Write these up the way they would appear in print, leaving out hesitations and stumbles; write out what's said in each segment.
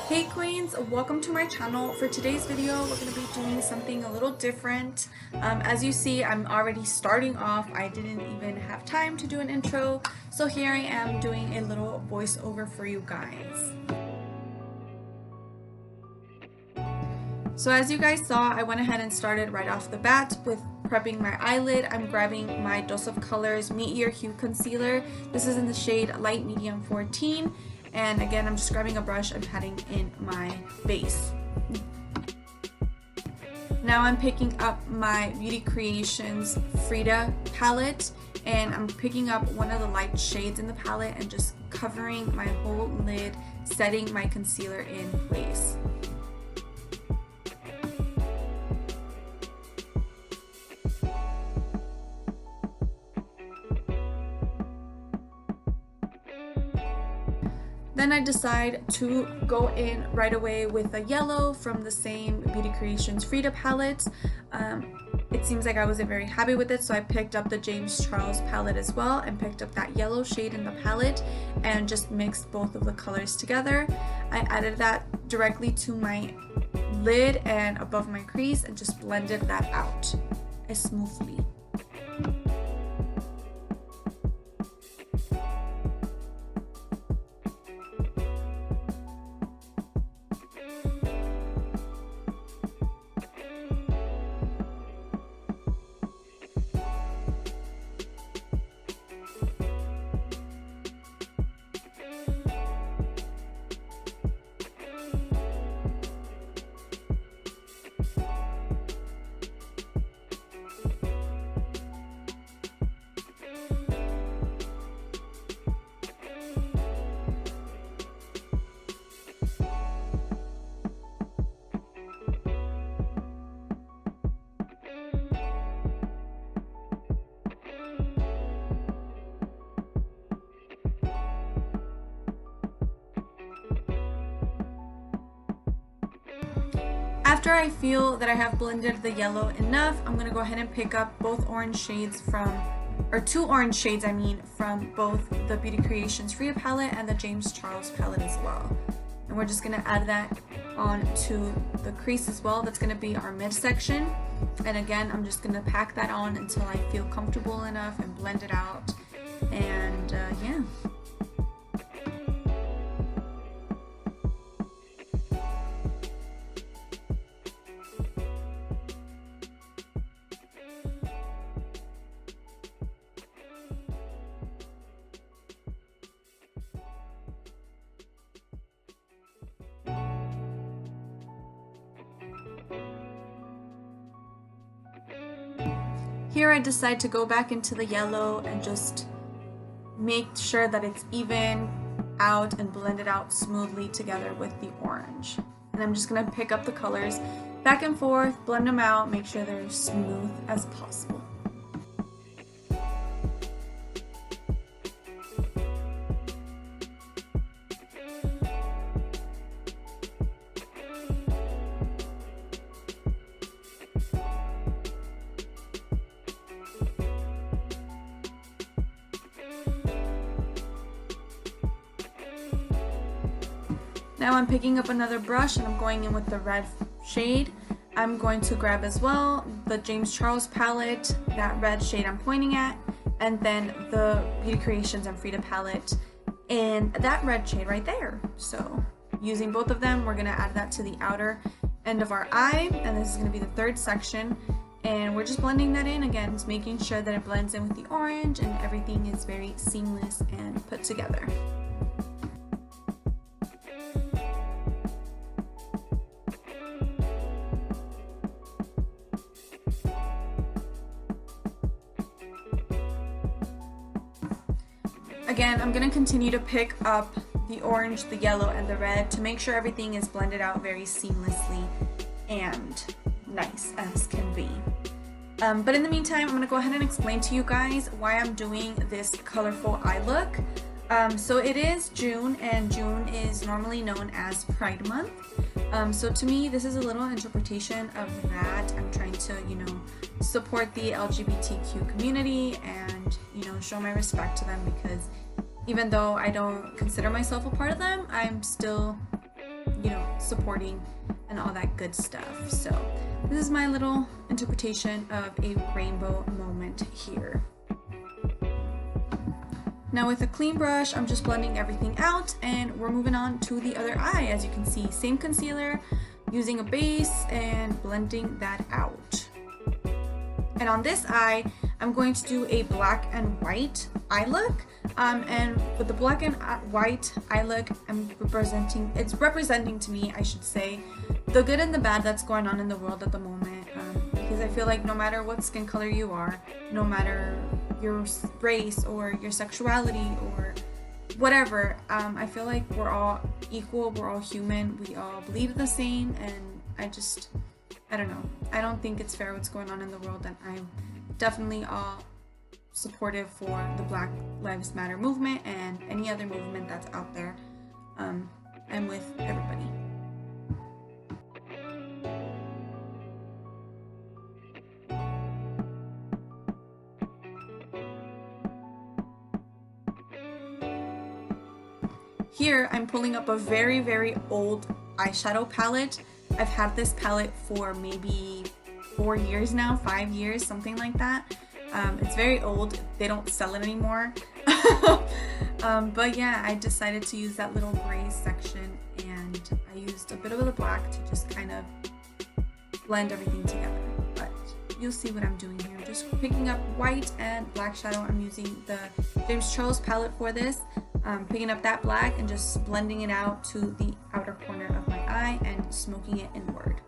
Hey queens, welcome to my channel. For today's video, we're going to be doing something a little different. As you see, I'm already starting off. I didn't even have time to do an intro, so here I am doing a little voiceover for you guys. So as you guys saw, I went ahead and started right off the bat with prepping my eyelid. I'm grabbing my DoseOfColors Meteor Hue Concealer. This is in the shade Light Medium 14. And again, I'm just grabbing a brush and patting in my base. Now I'm picking up my Beauty Creations Frida palette, and I'm picking up one of the light shades in the palette and just covering my whole lid, setting my concealer in place. Then I decide to go in right away with a yellow from the same Beauty Creations Frida palette. It seems like I wasn't very happy with it, so I picked up the James Charles palette as well and picked up that yellow shade in the palette and just mixed both of the colors together. I added that directly to my lid and above my crease and just blended that out smoothly. After I feel that I have blended the yellow enough, I'm going to go ahead and pick up both orange shades two orange shades from both the Beauty Creations Frida palette and the James Charles palette as well. And we're just going to add that on to the crease as well. That's going to be our midsection. And again, I'm just going to pack that on until I feel comfortable enough and blend it out. And yeah. Here I decide to go back into the yellow and just make sure that it's even out and blend it out smoothly together with the orange. And I'm just going to pick up the colors back and forth, blend them out, make sure they're as smooth as possible. Now I'm picking up another brush and I'm going in with the red shade. I'm going to grab as well the James Charles palette, that red shade I'm pointing at, and then the Beauty Creations and Frida palette in that red shade right there. So using both of them, we're going to add that to the outer end of our eye, and this is going to be the third section. And we're just blending that in again, just making sure that it blends in with the orange and everything is very seamless and put together. Again, I'm going to continue to pick up the orange, the yellow, and the red to make sure everything is blended out very seamlessly and nice as can be. But in the meantime, I'm going to go ahead and explain to you guys why I'm doing this colorful eye look. So it is June, and June is normally known as Pride Month. So to me, this is a little interpretation of that. I'm trying to, support the LGBTQ community and, show my respect to them, because even though I don't consider myself a part of them, I'm still, self-supporting and all that good stuff. So this is my little interpretation of a rainbow moment here. Now with a clean brush, I'm just blending everything out, and we're moving on to the other eye. As you can see, same concealer, using a base and blending that out. And on this eye, I'm going to do a black and white eye look. And with the black and white eye look, it's representing to me, I should say, the good and the bad that's going on in the world at the moment. Because I feel like no matter what skin color you are, no matter your race or your sexuality or whatever, I feel like we're all equal, we're all human, we all bleed the same, and I don't know. I don't think it's fair what's going on in the world, and I'm definitely all supportive for the Black Lives Matter movement and any other movement that's out there. I'm with everybody. Here, I'm pulling up a very, very old eyeshadow palette. I've had this palette for maybe 4 years now, 5 years, something like that. It's very old. They don't sell it anymore. But yeah, I decided to use that little gray section, and I used a bit of the black to just kind of blend everything together. But you'll see what I'm doing here. Just picking up white and black shadow. I'm using the James Charles palette for this. Picking up that black and just blending it out to the outer corner of my eye and smoking it inward.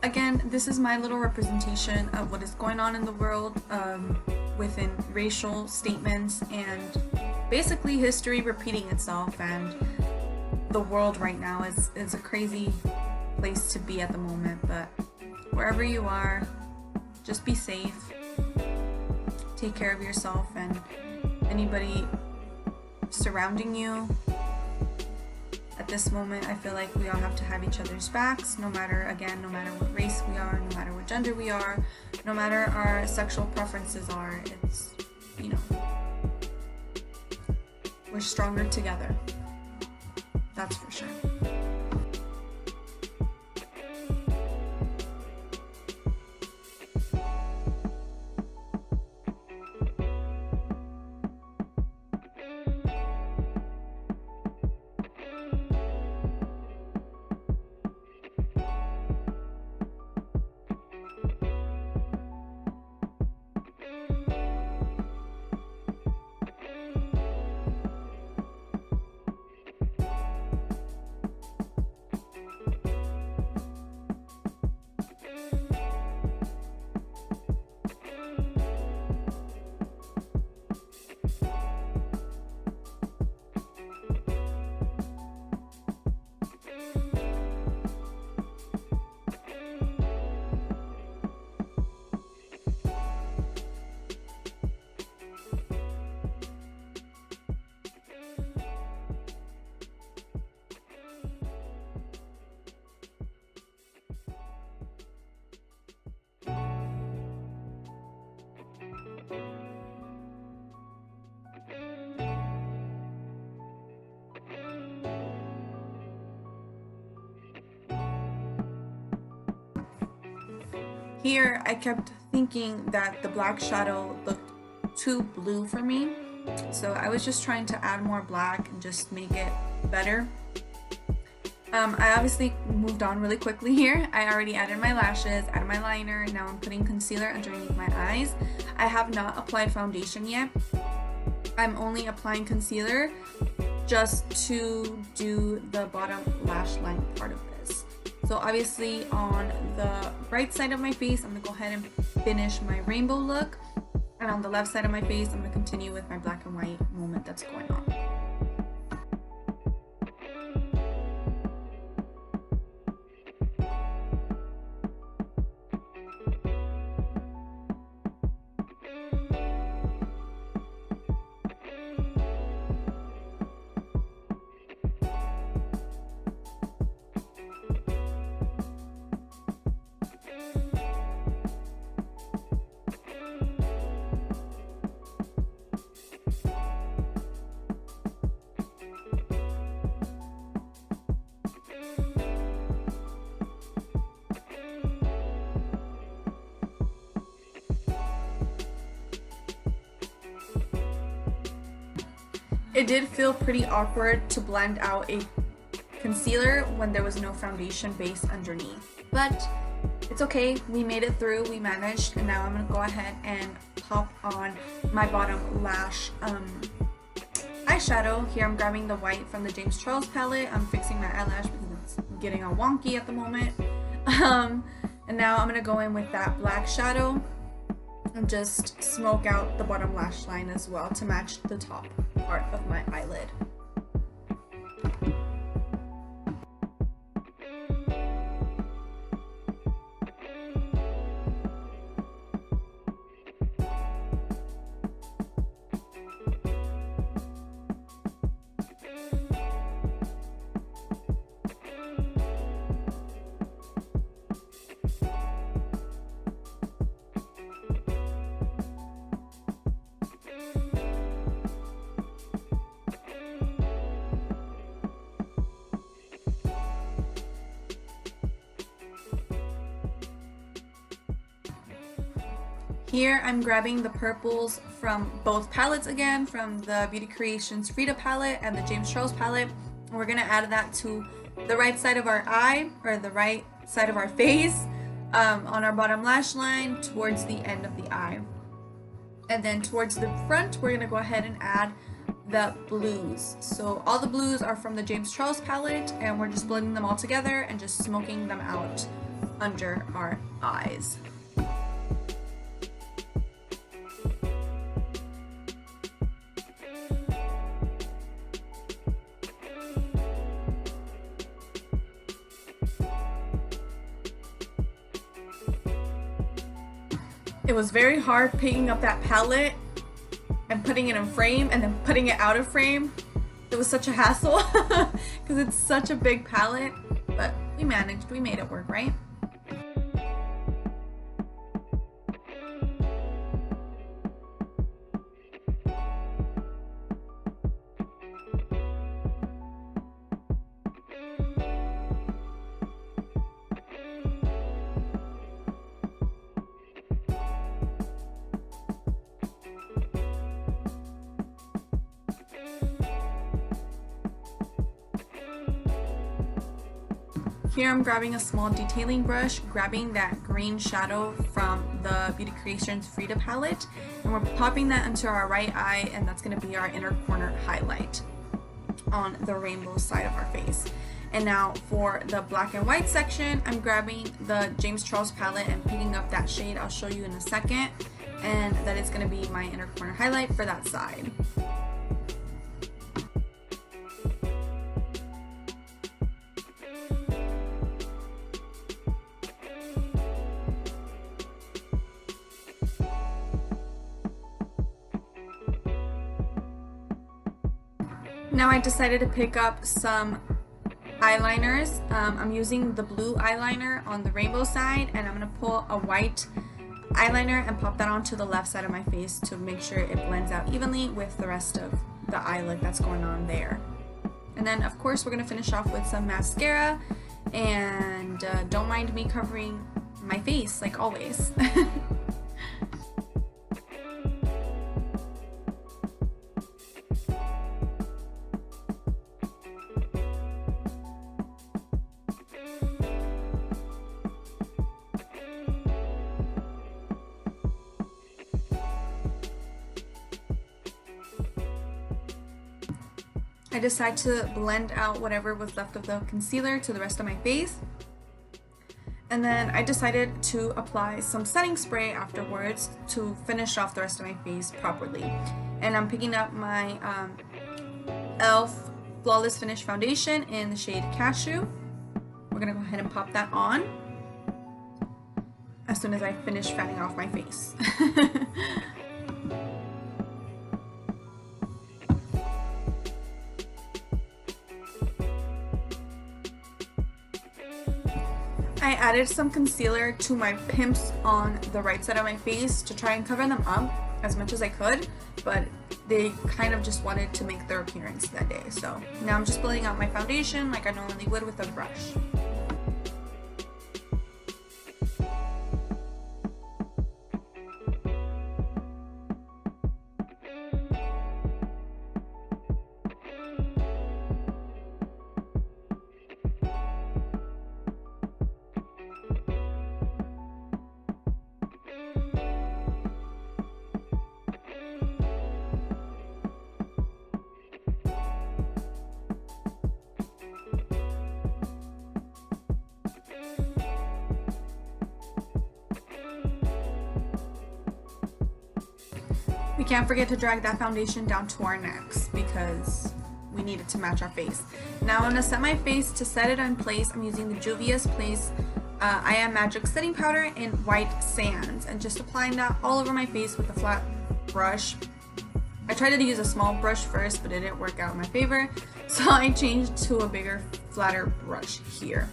Again, this is my little representation of what is going on in the world within racial statements and basically history repeating itself, and the world right now is a crazy place to be at the moment. But wherever you are, just be safe, take care of yourself and anybody surrounding you. At this moment, I feel like we all have to have each other's backs, no matter what race we are, no matter what gender we are, no matter our sexual preferences are. It's, we're stronger together. That's for sure. Here, I kept thinking that the black shadow looked too blue for me, so I was just trying to add more black and just make it better. I obviously moved on really quickly here. I already added my lashes, added my liner, now I'm putting concealer underneath my eyes. I have not applied foundation yet. I'm only applying concealer just to do the bottom lash line part of this. So obviously on the right side of my face, I'm gonna go ahead and finish my rainbow look. And on the left side of my face, I'm gonna continue with my black and white moment that's going on. It did feel pretty awkward to blend out a concealer when there was no foundation base underneath, but it's okay, we made it through, we managed, and now I'm gonna go ahead and pop on my bottom lash eyeshadow. Here I'm grabbing the white from the James Charles palette. I'm fixing my eyelash because it's getting all wonky at the moment. And now I'm gonna go in with that black shadow and just smoke out the bottom lash line as well to match the top part of my eyelid. Here I'm grabbing the purples from both palettes again, from the Beauty Creations Frida palette and the James Charles palette. And we're gonna add that to the right side of our eye, or the right side of our face, on our bottom lash line towards the end of the eye. And then towards the front, we're gonna go ahead and add the blues. So all the blues are from the James Charles palette, and we're just blending them all together and just smoking them out under our eyes. It was very hard picking up that palette and putting it in frame and then putting it out of frame. It was such a hassle because it's such a big palette, but we managed, we made it work, right? Here I'm grabbing a small detailing brush, grabbing that green shadow from the Beauty Creations Frida palette, and we're popping that into our right eye, and that's going to be our inner corner highlight on the rainbow side of our face. And now for the black and white section, I'm grabbing the James Charles palette and picking up that shade I'll show you in a second, and that is going to be my inner corner highlight for that side. Now I decided to pick up some eyeliners. I'm using the blue eyeliner on the rainbow side, and I'm going to pull a white eyeliner and pop that onto the left side of my face to make sure it blends out evenly with the rest of the eye look that's going on there. And then of course we're going to finish off with some mascara, and don't mind me covering my face like always. I decide to blend out whatever was left of the concealer to the rest of my face. And then I decided to apply some setting spray afterwards to finish off the rest of my face properly. And I'm picking up my e.l.f. Flawless Finish Foundation in the shade Cashew. We're gonna go ahead and pop that on as soon as I finish fanning off my face. I added some concealer to my pimps on the right side of my face to try and cover them up as much as I could, but they kind of just wanted to make their appearance that day. So now I'm just blending out my foundation like I normally would with a brush. We can't forget to drag that foundation down to our necks because we need it to match our face. Now I'm going to set my face. To set it in place, I'm using the Juvia's Place I Am Magic setting powder in White Sands, and just applying that all over my face with a flat brush. I tried to use a small brush first, but it didn't work out in my favor, so I changed to a bigger, flatter brush here.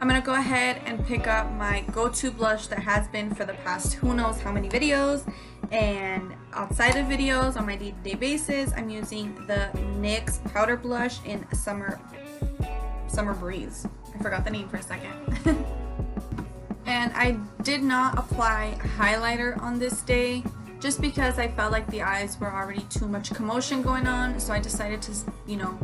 I'm gonna go ahead and pick up my go-to blush that has been for the past who knows how many videos, and outside of videos on my day-to-day basis, I'm using the NYX powder blush in Summer Breeze. I forgot the name for a second. And I did not apply highlighter on this day just because I felt like the eyes were already too much commotion going on, so I decided to, you know,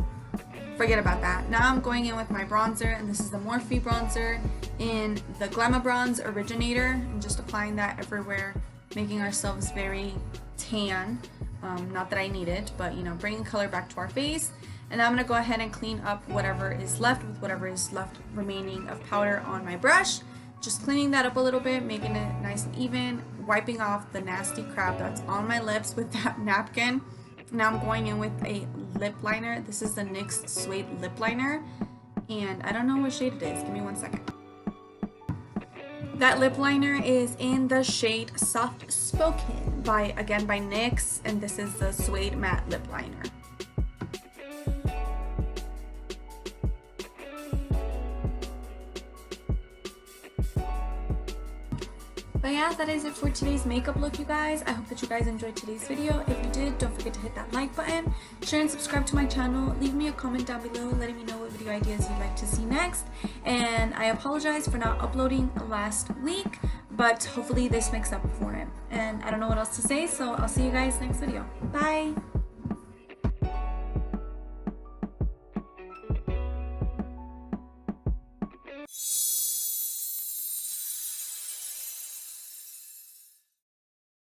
forget about that. Now I'm going in with my bronzer, and this is the Morphe bronzer in the Glamabronze Originator. I'm just applying that everywhere, making ourselves very tan. Not that I need it, but you know, bringing color back to our face. And now I'm going to go ahead and clean up whatever is left with whatever is left remaining of powder on my brush. Just cleaning that up a little bit, making it nice and even, wiping off the nasty crap that's on my lips with that napkin. Now I'm going in with a lip liner. This is the NYX Suede lip liner, and I don't know what shade it is. Give me 1 second. That lip liner is in the shade Soft Spoken by NYX, and this is the Suede matte lip liner. But yeah, that is it for today's makeup look, you guys. I hope that you guys enjoyed today's video. If you did, don't forget to hit that like button, share and subscribe to my channel. Leave me a comment down below letting me know what video ideas you'd like to see next. And I apologize for not uploading last week, but hopefully this makes up for it. And I don't know what else to say, so I'll see you guys next video. Bye!